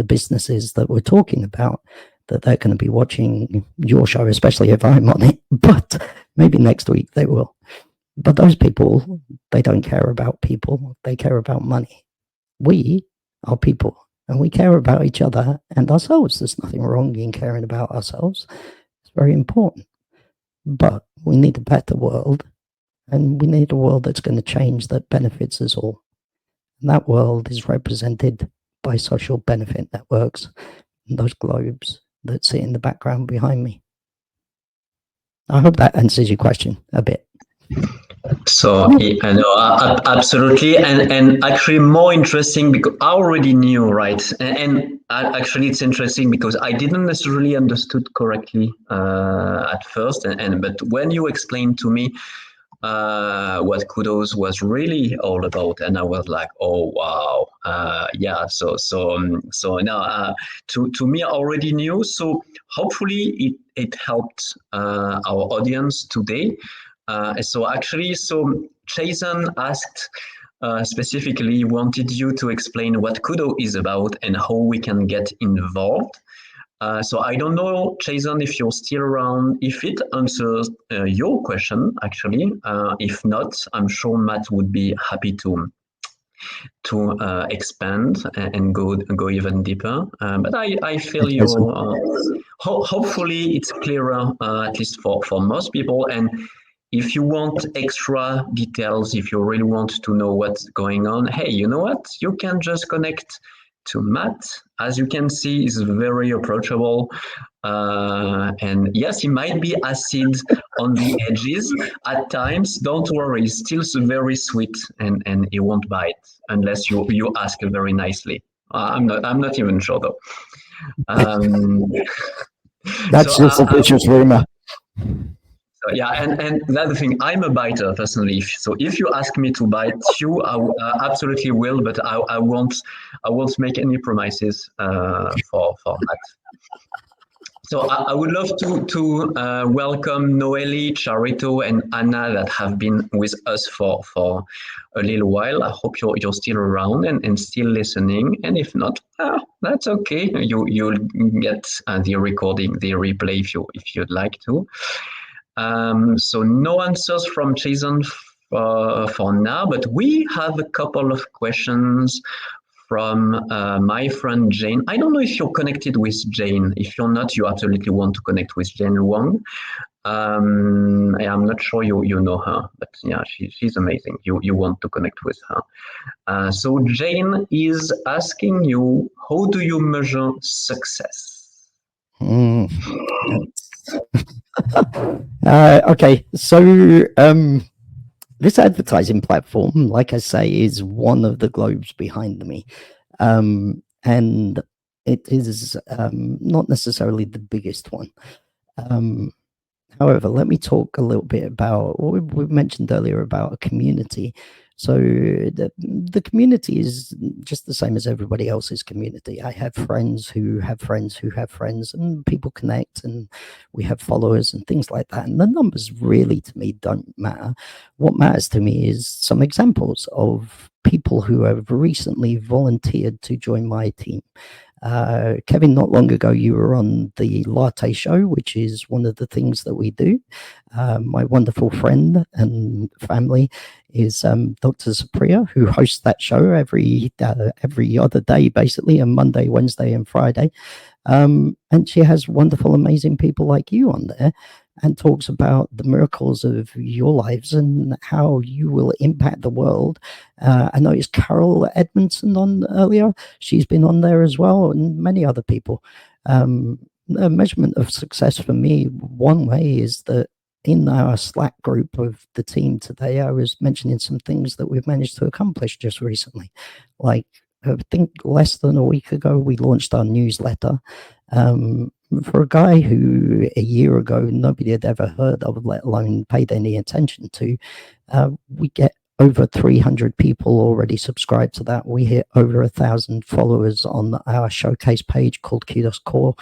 businesses that we're talking about, that they're going to be watching your show, especially if I'm on it, but maybe next week they will. But those people, they don't care about people. They care about money. We are people, and we care about each other and ourselves. There's nothing wrong in caring about ourselves. It's very important. But we need a better world, and we need a world that's going to change, that benefits us all. And that world is represented by social benefit networks and those globes that sit in the background behind me. I hope that answers your question a bit. So I know, absolutely, and actually more interesting because I already knew, right? And actually it's interesting because I didn't necessarily understood correctly at first, and but when you explained to me what Kudos was really all about, and I was like, oh wow, yeah. So now to me I already knew. So hopefully it helped our audience today. So Jason asked specifically, wanted you to explain what Kudo is about and how we can get involved. So I don't know, Jason, if you're still around, if it answers your question, actually. If not, I'm sure Matt would be happy to expand and go even deeper. But I feel you. Hopefully, it's clearer, at least for most people. And if you want extra details, if you really want to know what's going on, hey, you know what? You can just connect to Matt. As you can see, he's very approachable. And yes, he might be acid on the edges at times. Don't worry, he's still very sweet, and he won't bite unless you ask very nicely. I'm not even sure though. That's just a vicious rumor. So yeah, and the other thing, I'm a biter personally. So if you ask me to bite you, I absolutely will, but I won't make any promises for that. So I would love to welcome Noeli, Charito, and Anna that have been with us for a little while. I hope you're still around and still listening. And if not, that's okay. You'll get the recording, the replay if you'd like to. So no answers from Jason for now, but we have a couple of questions from my friend Jane. I don't know if you're connected with Jane. If you're not, you absolutely want to connect with Jane Wong. I'm not sure you know her, but yeah, she's amazing. You want to connect with her. So Jane is asking you, how do you measure success? Okay, so this advertising platform, like I say, is one of the globes behind me. And it is not necessarily the biggest one. However, let me talk a little bit about what we mentioned earlier about a community. So the community is just the same as everybody else's community. I have friends who have friends who have friends, and people connect, and we have followers and things like that. And the numbers really, to me, don't matter. What matters to me is some examples of people who have recently volunteered to join my team. Kevin, not long ago, you were on the Latte Show, which is one of the things that we do. My wonderful friend and family is Dr. Supriya, who hosts that show every other day, basically, on Monday, Wednesday, and Friday. And she has wonderful, amazing people like you on there, and talks about the miracles of your lives and how you will impact the world. I noticed Carol Edmondson on earlier. She's been on there as well, and many other people. A measurement of success for me, one way, is that in our Slack group of the team today, I was mentioning some things that we've managed to accomplish just recently. Like, I think less than a week ago, we launched our newsletter. For a guy who a year ago nobody had ever heard of, let alone paid any attention to, we get over 300 people already subscribed to that. We hit over 1,000 followers on our showcase page called Kudos Core.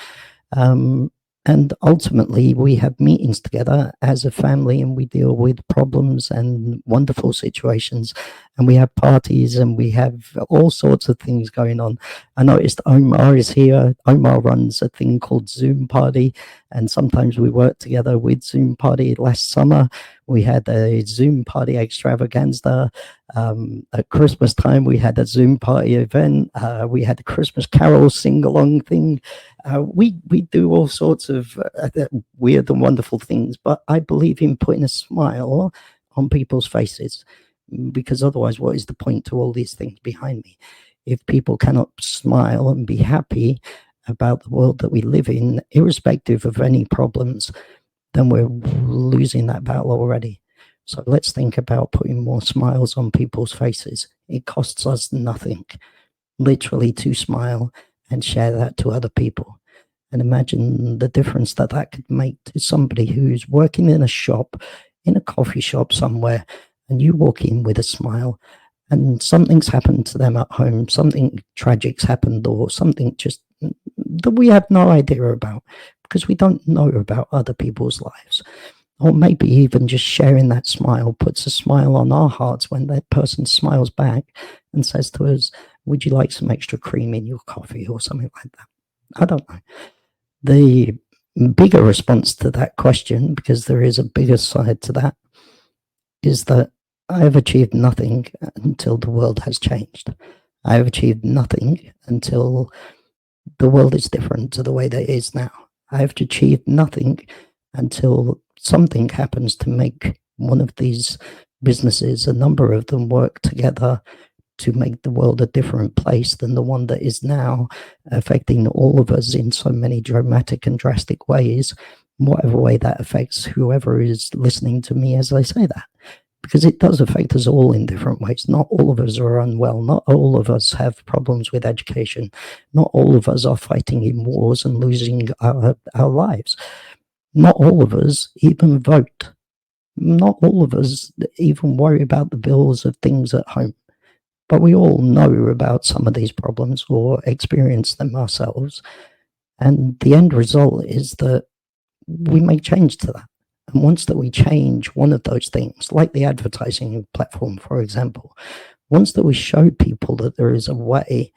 And ultimately, we have meetings together as a family, and we deal with problems and wonderful situations, and we have parties, and we have all sorts of things going on. I noticed Omar is here. Omar runs a thing called Zoom Party, and sometimes we work together with Zoom Party. Last summer, we had a Zoom Party extravaganza. At Christmas time, we had a Zoom Party event. We had a Christmas Carol sing-along thing. We do all sorts of weird and wonderful things, but I believe in putting a smile on people's faces, because otherwise, what is the point to all these things behind me? If people cannot smile and be happy about the world that we live in, irrespective of any problems, then we're losing that battle already. So let's think about putting more smiles on people's faces. It costs us nothing, literally, to smile and share that to other people. And imagine the difference that that could make to somebody who's working in a shop, in a coffee shop somewhere, and you walk in with a smile, and something's happened to them at home, something tragic's happened, or something just that we have no idea about, because we don't know about other people's lives. Or maybe even just sharing that smile puts a smile on our hearts when that person smiles back and says to us, "Would you like some extra cream in your coffee?" or something like that. I don't know. The bigger response to that question, because there is a bigger side to that, is that I have achieved nothing until the world has changed. I have achieved nothing until the world is different to the way that it is now. I have achieved nothing until something happens to make one of these businesses, a number of them, work together to make the world a different place than the one that is now, affecting all of us in so many dramatic and drastic ways, whatever way that affects whoever is listening to me as I say that. Because it does affect us all in different ways. Not all of us are unwell. Not all of us have problems with education. Not all of us are fighting in wars and losing our lives. Not all of us even vote. Not all of us even worry about the bills of things at home. But we all know about some of these problems or experience them ourselves. And the end result is that we make change to that. And once that we change one of those things, like the advertising platform, for example, once that we show people that there is a way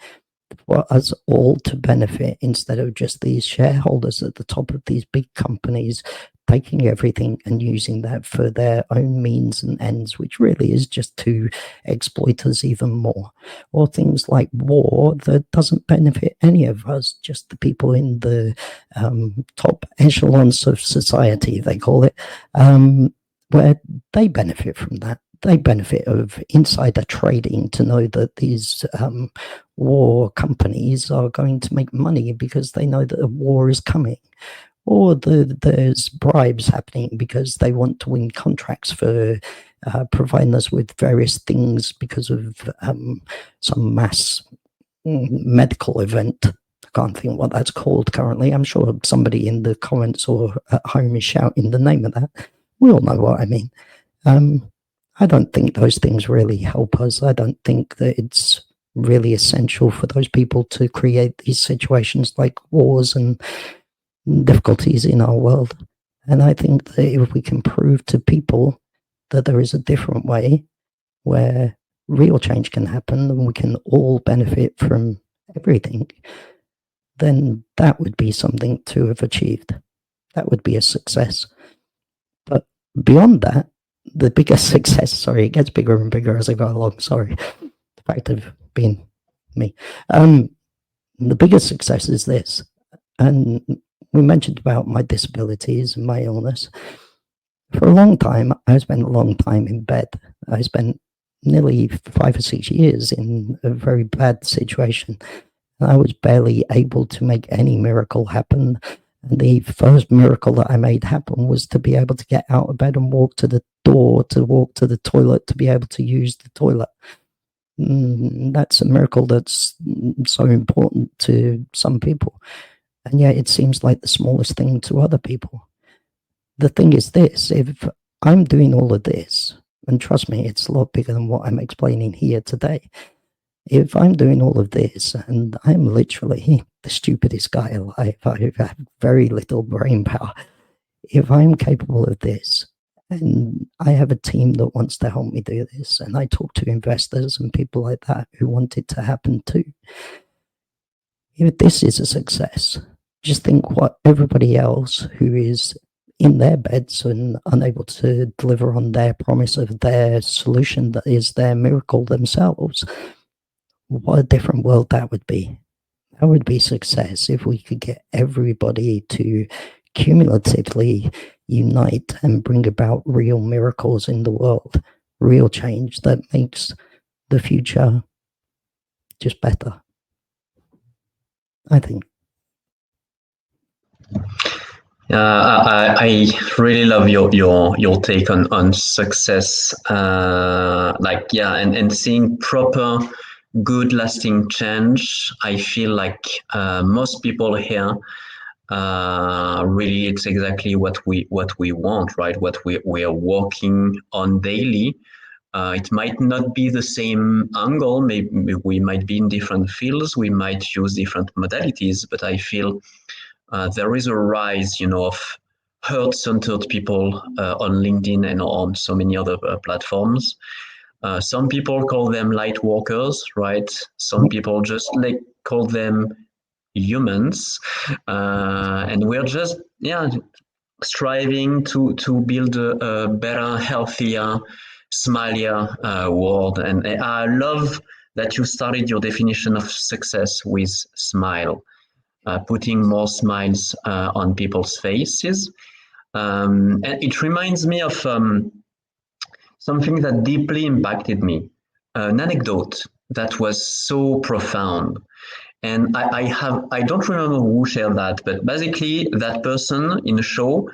for us all to benefit instead of just these shareholders at the top of these big companies taking everything and using that for their own means and ends, which really is just to exploit us even more. Or things like war that doesn't benefit any of us, just the people in the top echelons of society, they call it, where they benefit from that. They benefit of insider trading to know that these war companies are going to make money because they know that a war is coming, or there's bribes happening because they want to win contracts for providing us with various things because of some mass medical event. I can't think what that's called currently. I'm sure somebody in the comments or at home is shouting the name of that. We all know what I mean. I don't think those things really help us. I don't think that it's really essential for those people to create these situations like wars and difficulties in our world. And I think that if we can prove to people that there is a different way where real change can happen and we can all benefit from everything, then that would be something to have achieved. That would be a success. But beyond that, the biggest success, sorry, it gets bigger and bigger as I go along, sorry, the fact of being me. The biggest success is this, and we mentioned about my disabilities and my illness. For a long time, I spent a long time in bed. I spent nearly 5 or 6 years in a very bad situation. I was barely able to make any miracle happen. And the first miracle that I made happen was to be able to get out of bed and walk to the door, to walk to the toilet, to be able to use the toilet. That's a miracle that's so important to some people. And yet it seems like the smallest thing to other people. The thing is this, if I'm doing all of this, and trust me, it's a lot bigger than what I'm explaining here today. If I'm doing all of this, and I'm literally the stupidest guy alive, I have very little brain power. If I'm capable of this, and I have a team that wants to help me do this, and I talk to investors and people like that who want it to happen too, if this is a success, just think what everybody else who is in their beds and unable to deliver on their promise of their solution that is their miracle themselves, what a different world that would be. That would be success if we could get everybody to cumulatively unite and bring about real miracles in the world, real change that makes the future just better, I think. I really love your take on success. And seeing proper, good, lasting change. I feel like most people here really it's exactly what we want, right? What we are working on daily. It might not be the same angle. Maybe we might be in different fields. We might use different modalities, but I feel there is a rise, of heart-centered people on LinkedIn and on so many other platforms. Some people call them light workers, right? Some people just like call them humans, and we're just striving to build a better, healthier, smilier world. And I love that you started your definition of success with smile. Putting more smiles on people's faces. And it reminds me of something that deeply impacted me, an anecdote that was so profound. And I don't remember who shared that, but basically that person in the show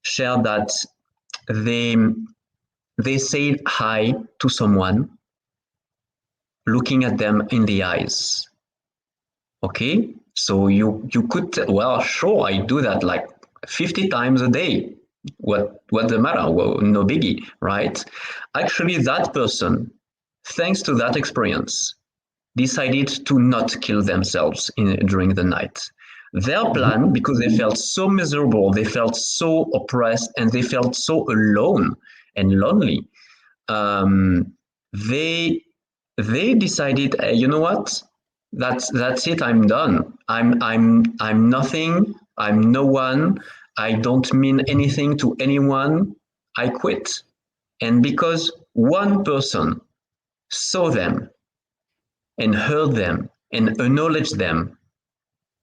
shared that they they said hi to someone looking at them in the eyes. Okay, so you could well, sure, I do that like 50 times a day. What's the matter? Well, no biggie, right? Actually, that person, thanks to that experience, decided to not kill themselves during the night. Their plan, because they felt so miserable, they felt so oppressed, and they felt so alone and lonely. Um, they they decided, you know what? That's it. I'm done. I'm nothing. I'm no one. I don't mean anything to anyone. I quit. And because one person saw them and heard them and acknowledged them,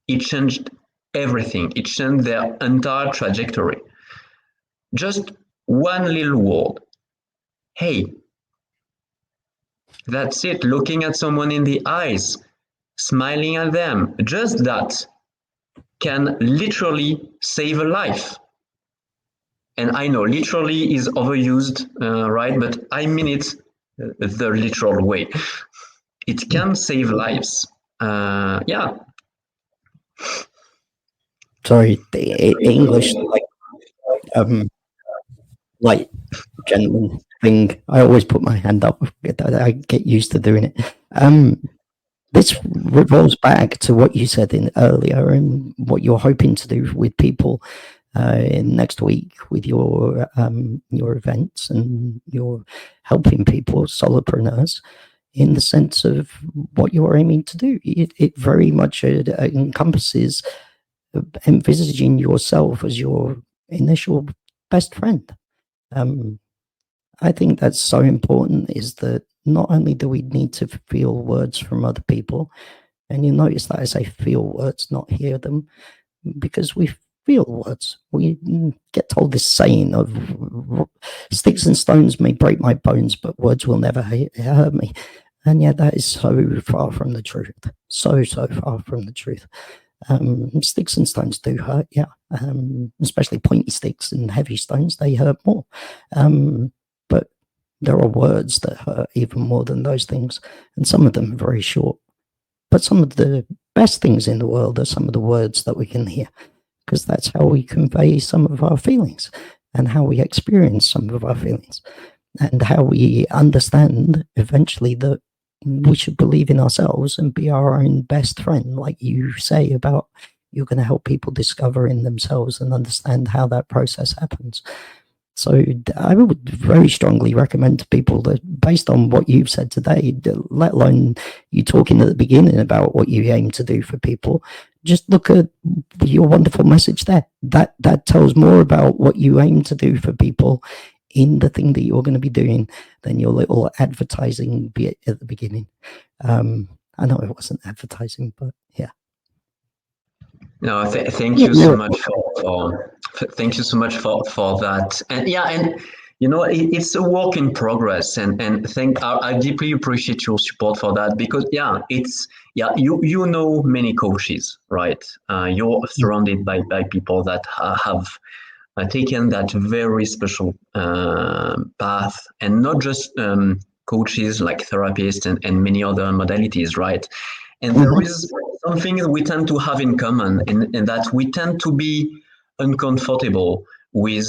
it changed everything. It changed their entire trajectory. Just one little word. Hey, that's it. Looking at someone in the eyes, smiling at them, just that can literally save a life. And I know literally is overused, right? But I mean it the literal way. It can save lives. Yeah. Sorry, the English um like gentleman thing. I always put my hand up. I get used to doing it. This revolves back to what you said in earlier and what you're hoping to do with people next week with your events, and you're helping people, solopreneurs, in the sense of what you're aiming to do. It very much encompasses envisaging yourself as your initial best friend. I think that's so important, is that not only do we need to feel words from other people, and you notice that I say feel words, not hear them, because we feel words. We get told this saying of sticks and stones may break my bones, but words will never hurt me. And yet that is so far from the truth. So far from the truth. Sticks and stones do hurt, yeah. Especially pointy sticks and heavy stones, they hurt more. But there are words that hurt even more than those things, and some of them are very short. But some of the best things in the world are some of the words that we can hear, because that's how we convey some of our feelings and how we experience some of our feelings, and how we understand eventually that we should believe in ourselves and be our own best friend, like you say about you're going to help people discover in themselves and understand how that process happens. So I would very strongly recommend to people that, based on what you've said today, let alone you talking at the beginning about what you aim to do for people, just look at your wonderful message there. That tells more about what you aim to do for people in the thing that you're going to be doing than your little advertising bit at the beginning. I know it wasn't advertising, but yeah. No, thank you so much thank you so much for that. And yeah, and you know, it's a work in progress, and I deeply appreciate your support for that, because yeah, it's you know many coaches, right? You're surrounded by people that have taken that very special path, and not just coaches like therapists and many other modalities, right? And there is something that we tend to have in common, in that we tend to be uncomfortable with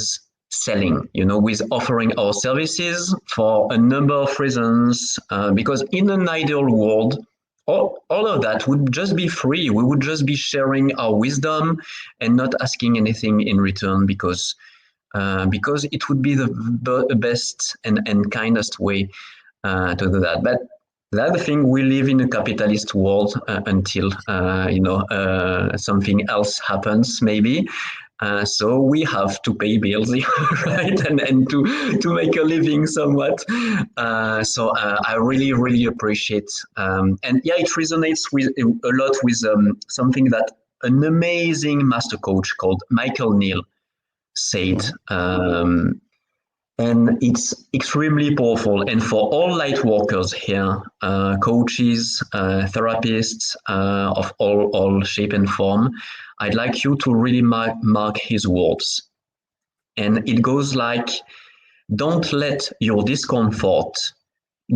selling, with offering our services for a number of reasons, because in an ideal world, all of that would just be free. We would just be sharing our wisdom and not asking anything in return, because it would be the best and kindest way to do that. But the other thing, we live in a capitalist world until something else happens, maybe. So we have to pay bills, right, and to make a living somewhat. So I really really appreciate, and yeah, it resonates with a lot with something that an amazing master coach called Michael Neal said. And it's extremely powerful. And for all light workers here, coaches, therapists of all shape and form, I'd like you to really mark his words. And it goes like, don't let your discomfort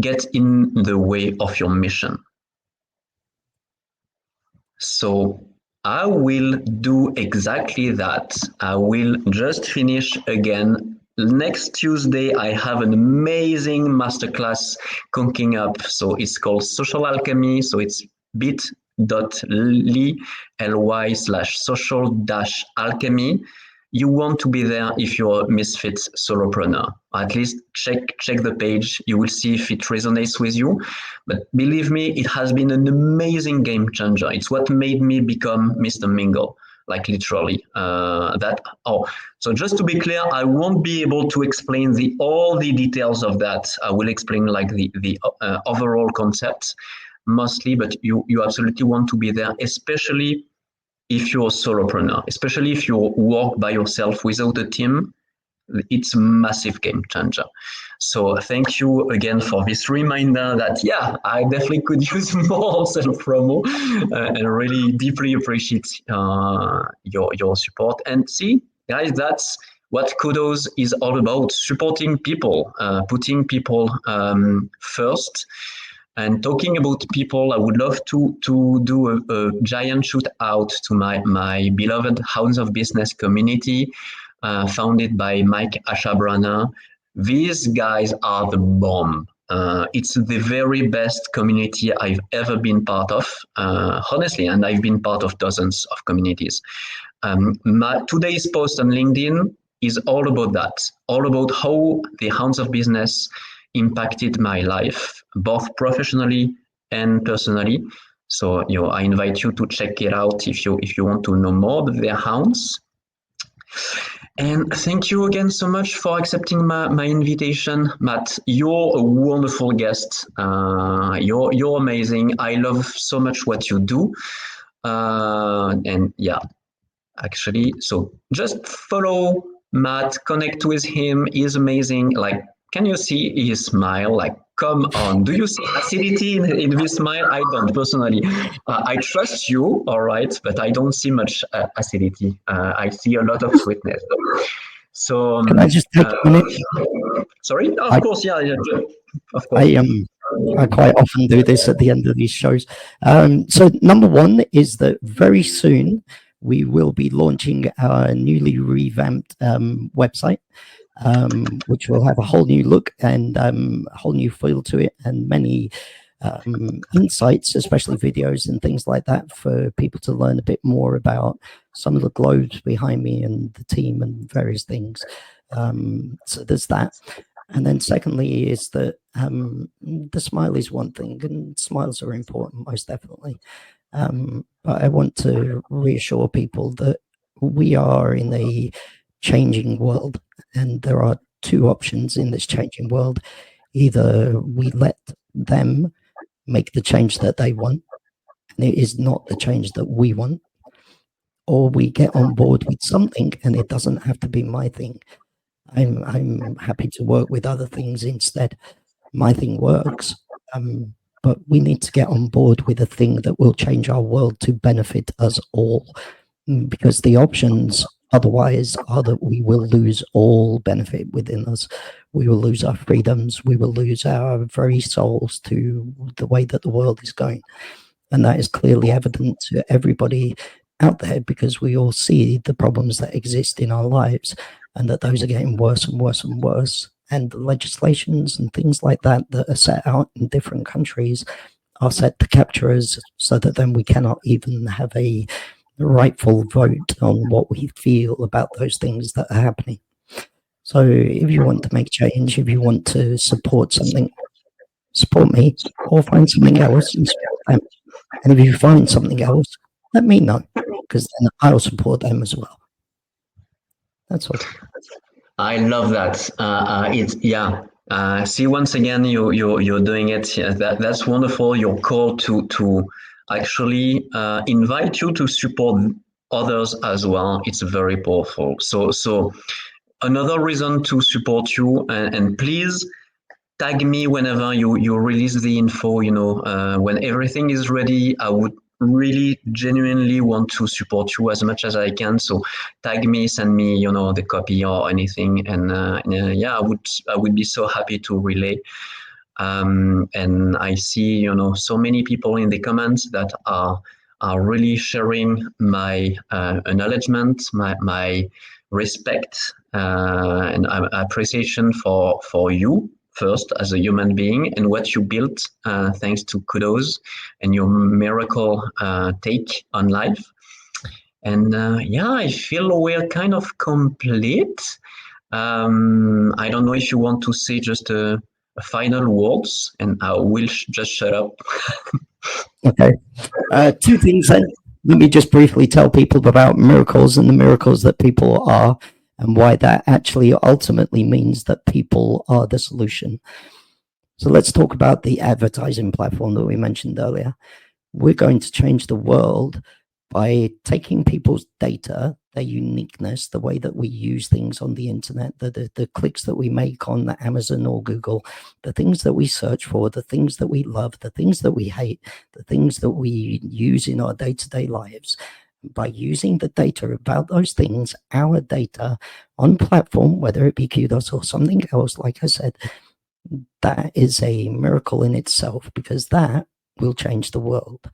get in the way of your mission. So I will do exactly that. I will just finish again. Next Tuesday, I have an amazing masterclass cooking up. So it's called Social Alchemy. So it's bit bit.ly/social-alchemy. You want to be there if you're a Misfits solopreneur. At least check the page. You will see if it resonates with you. But believe me, it has been an amazing game changer. It's what made me become Mr. Mingle, like literally. So just to be clear, I won't be able to explain all the details of that. I will explain like the overall concept mostly, but you absolutely want to be there, especially if you're a solopreneur, especially if you work by yourself without a team. It's a massive game changer. So thank you again for this reminder that, yeah, I definitely could use more self-promo, and really deeply appreciate your support. And see, guys, that's what Kudos is all about, supporting people, putting people first. And talking about people, I would love to do a giant shout out to my beloved Hounds of Business community, founded by Mike Ashabrana. These guys are the bomb. It's the very best community I've ever been part of, honestly, and I've been part of dozens of communities. Today's post on LinkedIn is all about that, all about how the Hounds of Business impacted my life, both professionally and personally. So, I invite you to check it out if you want to know more about their hounds. And thank you again so much for accepting my invitation, Matt. You're a wonderful guest. You're amazing. I love so much what you do. And yeah, actually, so just follow Matt, connect with him. He's amazing. Like, can you see his smile? Like, come on. Do you see acidity in this smile? I don't personally. I trust you, all right, but I don't see much acidity. I see a lot of sweetness. So, Can I just take a minute? Sorry? Of I, course, yeah, of course. I quite often do this at the end of these shows. So number one is that very soon we will be launching our newly revamped website, which will have a whole new look and a whole new feel to it, and many insights, especially videos and things like that, for people to learn a bit more about some of the globes behind me and the team and various things. So there's that. And then secondly is that the smile is one thing, and smiles are important, most definitely. But I want to reassure people that we are in a changing world, and there are two options in this changing world. Either we let them make the change that they want, and it is not the change that we want, or we get on board with something and it doesn't have to be my thing. I'm happy to work with other things instead. My thing works, but we need to get on board with a thing that will change our world to benefit us all, because the options otherwise are that we will lose all benefit within us. We will lose our freedoms. We will lose our very souls to the way that the world is going. And that is clearly evident to everybody out there, because we all see the problems that exist in our lives, and that those are getting worse and worse and worse. And the legislations and things like that that are set out in different countries are set to capture us, so that then we cannot even have a rightful vote on what we feel about those things that are happening. So if you want to make change, if you want to support something, support me, or find something else and support them. And if you find something else, let me know, because then I'll support them as well. That's all. I love that. See, once again, you're doing it. Yeah, that's wonderful. Your call to actually invite you to support others as well. It's very powerful. So another reason to support you, and please tag me whenever you release the info. When everything is ready, I would really genuinely want to support you as much as I can. So tag me, send me, the copy or anything, and I would be so happy to relay. And I see, so many people in the comments that are really sharing my acknowledgement, my respect, and appreciation for you, first as a human being and what you built thanks to Kudos and your miracle take on life. And I feel we're kind of complete. I don't know if you want to say just a final words, and I will just shut up. Okay. Two things then. Let me just briefly tell people about miracles and the miracles that people are, and why that actually ultimately means that people are the solution. So let's talk about the advertising platform that we mentioned earlier. We're going to change the world by taking people's data, their uniqueness, the way that we use things on the internet, the clicks that we make on Amazon or Google, the things that we search for, the things that we love, the things that we hate, the things that we use in our day-to-day lives. By using the data about those things, our data on platform, whether it be Kudos or something else, like I said, that is a miracle in itself, because that will change the world.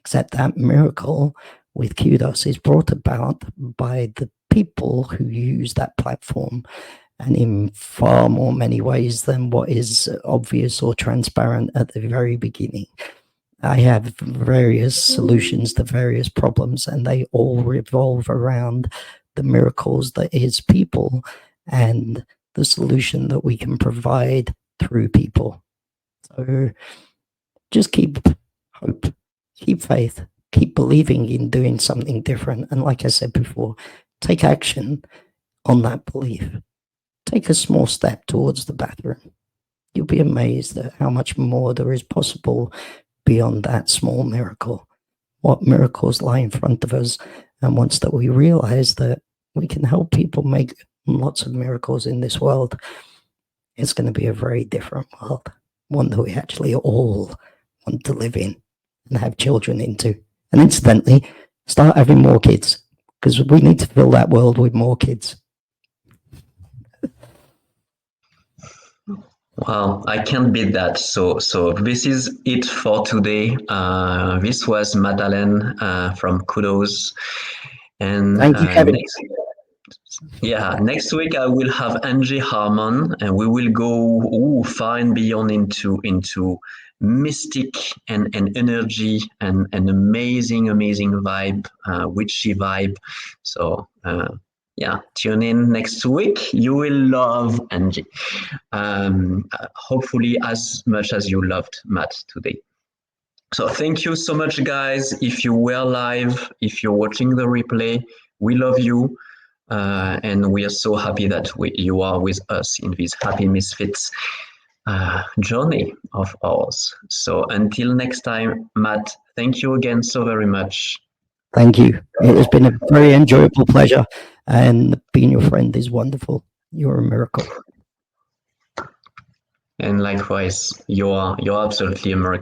Except that miracle with Kudos is brought about by the people who use that platform, and in far more many ways than what is obvious or transparent at the very beginning. I have various solutions to various problems, and they all revolve around the miracles that is people and the solution that we can provide through people. So just keep hope, keep faith, keep believing in doing something different. And like I said before, take action on that belief. Take a small step towards the bathroom. You'll be amazed at how much more there is possible beyond that small miracle. What miracles lie in front of us. And once that we realize that we can help people make lots of miracles in this world, it's going to be a very different world. One that we actually all want to live in and have children into. And incidentally, start having more kids, because we need to fill that world with more kids. Wow, I can't beat that. So this is it for today. This was Madeleine from Kudos, and Thank you, Kevin. next week I will have Angie Harmon, and we will go far and beyond into mystic and energy and an amazing vibe, witchy vibe. So tune in next week. You will love Angie. Hopefully as much as you loved Matt today. So thank you so much, guys. If you were live, if you're watching the replay, we love you. And we are so happy that you are with us in this Happy Misfits journey of ours. So until next time, Matt, thank you again so very much. Thank you. It has been a very enjoyable pleasure, and being your friend is wonderful. You're a miracle. And likewise, you're absolutely a miracle.